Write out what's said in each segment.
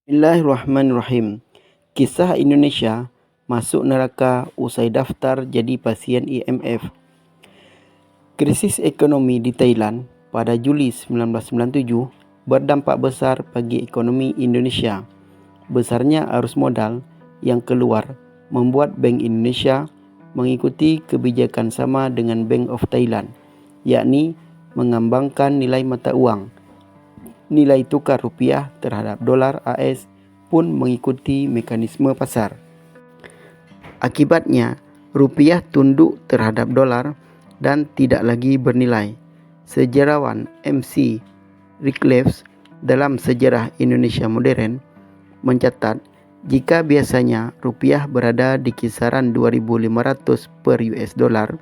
Bismillahirrahmanirrahim. Kisah Indonesia masuk neraka usai daftar jadi pasien IMF. Krisis ekonomi di Thailand pada Juli 1997 berdampak besar bagi ekonomi Indonesia. Besarnya arus modal yang keluar membuat Bank Indonesia mengikuti kebijakan sama dengan Bank of Thailand, yakni mengambangkan nilai mata uang. Nilai tukar rupiah terhadap dolar AS pun mengikuti mekanisme pasar. Akibatnya, rupiah tunduk terhadap dolar dan tidak lagi bernilai. Sejarawan MC Rickleves dalam Sejarah Indonesia Modern mencatat, jika biasanya rupiah berada di kisaran 2.500 per US dollar,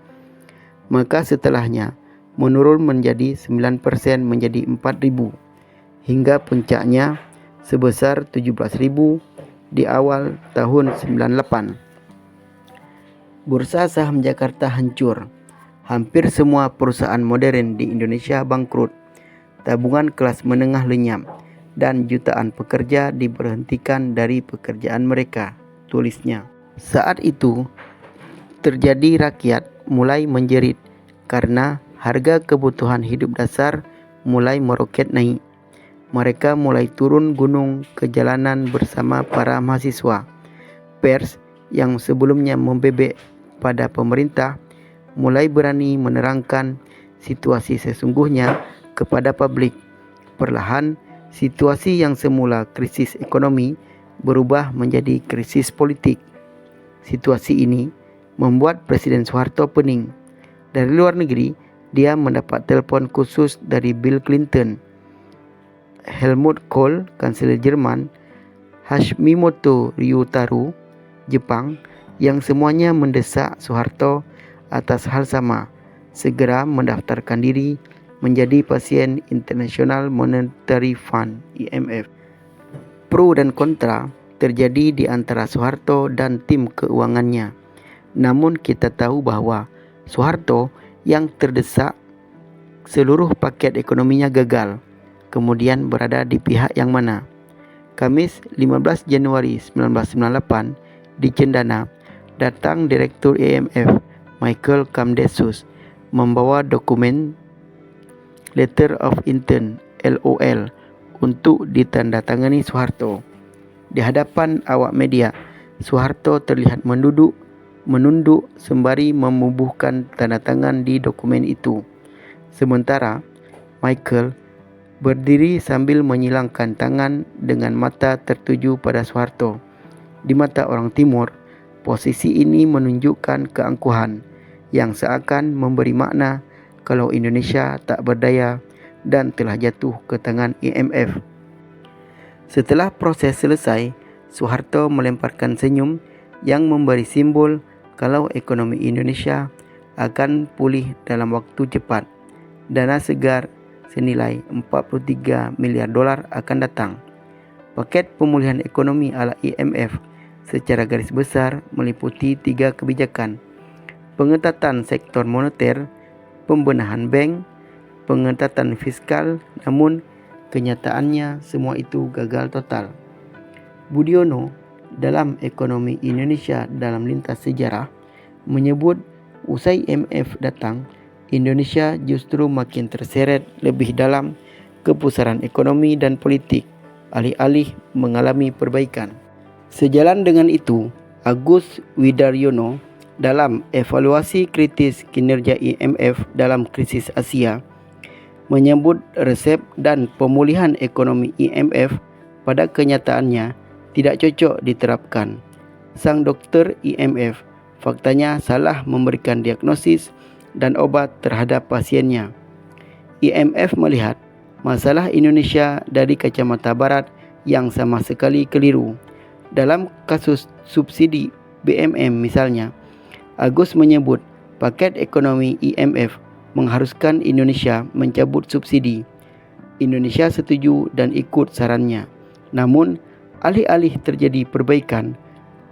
maka setelahnya menurun menjadi 9% menjadi 4.000. Hingga puncaknya sebesar 17.000 di awal tahun 98. Bursa saham Jakarta hancur. Hampir semua perusahaan modern di Indonesia bangkrut. Tabungan kelas menengah lenyap dan jutaan pekerja diberhentikan dari pekerjaan mereka, tulisnya. Saat itu terjadi rakyat mulai menjerit karena harga kebutuhan hidup dasar mulai meroket naik. Mereka mulai turun gunung ke jalanan bersama para mahasiswa. Pers yang sebelumnya membebek pada pemerintah mulai berani menerangkan situasi sesungguhnya kepada publik. Perlahan, situasi yang semula krisis ekonomi berubah menjadi krisis politik. Situasi ini membuat Presiden Soeharto pening. Dari luar negeri, dia mendapat telepon khusus dari Bill Clinton, Helmut Kohl, Kanselir Jerman, Hashimoto Ryutaro, Jepang, yang semuanya mendesak Soeharto atas hal sama, segera mendaftarkan diri menjadi pasien International Monetary Fund (IMF). Pro dan kontra terjadi di antara Soeharto dan tim keuangannya. Namun kita tahu bahwa Soeharto yang terdesak, seluruh paket ekonominya gagal. Kemudian berada di pihak yang mana? Kamis 15 Januari 1998 di Cendana, datang Direktur IMF Michael Kamdesus membawa dokumen Letter of Intent (LOL) untuk ditandatangani Soeharto. Di hadapan awak media, Soeharto terlihat menunduk sembari membubuhkan tanda tangan di dokumen itu. Sementara Michael berdiri sambil menyilangkan tangan dengan mata tertuju pada Soeharto. Di mata orang Timur, posisi ini menunjukkan keangkuhan yang seakan memberi makna kalau Indonesia tak berdaya dan telah jatuh ke tangan IMF. Setelah proses selesai, Soeharto melemparkan senyum yang memberi simbol kalau ekonomi Indonesia akan pulih dalam waktu cepat. Dana segar senilai 43 miliar dolar akan datang. Paket pemulihan ekonomi ala IMF secara garis besar meliputi 3 kebijakan: pengetatan sektor moneter, pembenahan bank, pengetatan fiskal, namun kenyataannya semua itu gagal total. Budiono dalam Ekonomi Indonesia dalam Lintas Sejarah menyebut usai IMF datang, Indonesia justru makin terseret lebih dalam kepusaran ekonomi dan politik, alih-alih mengalami perbaikan. Sejalan dengan itu, Agus Widaryono dalam evaluasi kritis kinerja IMF dalam krisis Asia menyebut resep dan pemulihan ekonomi IMF pada kenyataannya tidak cocok diterapkan. Sang dokter IMF faktanya salah memberikan diagnosis dan obat terhadap pasiennya. IMF melihat masalah Indonesia dari kacamata barat yang sama sekali keliru. Dalam kasus subsidi BMM misalnya, Agus menyebut paket ekonomi IMF mengharuskan Indonesia mencabut subsidi. Indonesia setuju dan ikut sarannya. Namun, alih-alih terjadi perbaikan,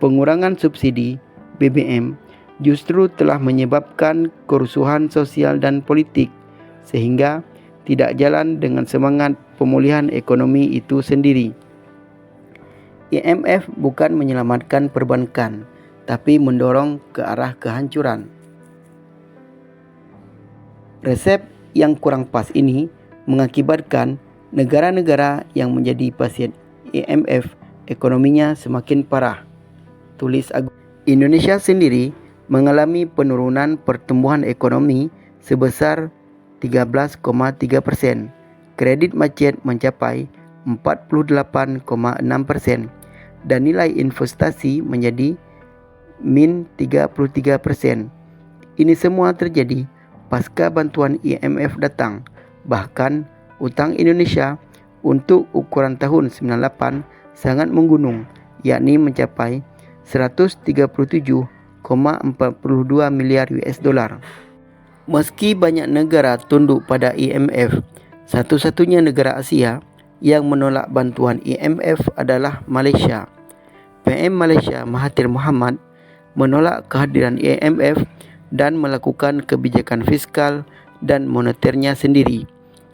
pengurangan subsidi BBM justru telah menyebabkan kerusuhan sosial dan politik, sehingga tidak jalan dengan semangat pemulihan ekonomi itu sendiri. IMF bukan menyelamatkan perbankan, tapi mendorong ke arah kehancuran. Resep yang kurang pas ini mengakibatkan negara-negara yang menjadi pasien IMF ekonominya semakin parah. Tulis Agus. Indonesia sendiri mengalami penurunan pertumbuhan ekonomi sebesar 13,3%. Kredit macet mencapai 48,6% dan nilai investasi menjadi min 33%. Ini semua terjadi pasca bantuan IMF datang. Bahkan utang Indonesia untuk ukuran tahun 98 sangat menggunung, yakni mencapai 137,42 miliar US dollar. Meski banyak negara tunduk pada IMF, satu-satunya negara Asia yang menolak bantuan IMF adalah Malaysia. PM Malaysia Mahathir Mohamad menolak kehadiran IMF dan melakukan kebijakan fiskal dan moneternya sendiri.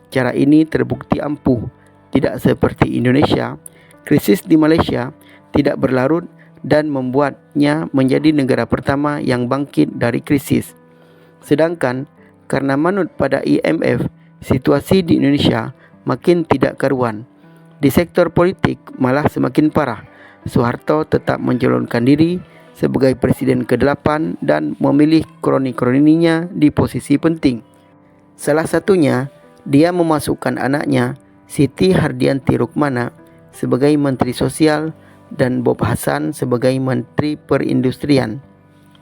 Cara ini terbukti ampuh. Tidak seperti Indonesia, krisis di Malaysia tidak berlarut dan membuatnya menjadi negara pertama yang bangkit dari krisis. Sedangkan karena manut pada IMF, situasi di Indonesia makin tidak karuan. Di sektor politik malah semakin parah. Soeharto tetap mencalonkan diri sebagai Presiden ke-8 dan memilih kroni-kroninya di posisi penting. Salah satunya, dia memasukkan anaknya Siti Hardianti Rukmana sebagai Menteri Sosial dan Bob Hasan sebagai Menteri Perindustrian.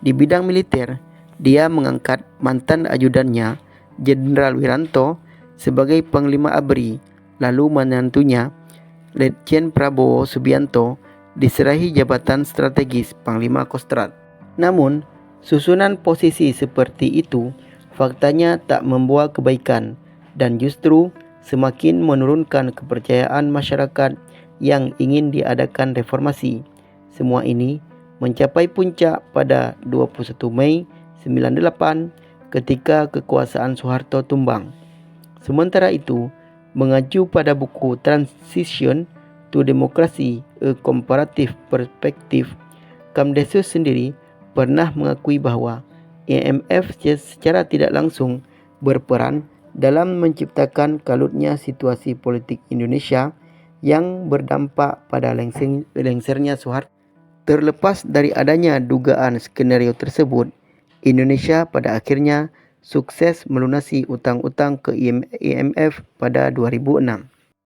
Di bidang militer, dia mengangkat mantan ajudannya Jenderal Wiranto sebagai Panglima ABRI, lalu menantunya Letjen Prabowo Subianto diserahi jabatan strategis Panglima Kostrad. Namun, susunan posisi seperti itu faktanya tak membawa kebaikan dan justru semakin menurunkan kepercayaan masyarakat yang ingin diadakan reformasi. Semua ini mencapai puncak pada 21 Mei 98 ketika kekuasaan Soeharto tumbang. Sementara itu, mengacu pada buku Transition to Democracy, A Comparative Perspective, Kamdesus sendiri pernah mengakui bahwa IMF secara tidak langsung berperan dalam menciptakan kalutnya situasi politik Indonesia yang berdampak pada lengsernya Soeharto. Terlepas dari adanya dugaan skenario tersebut, Indonesia pada akhirnya sukses melunasi utang-utang ke IMF pada 2006.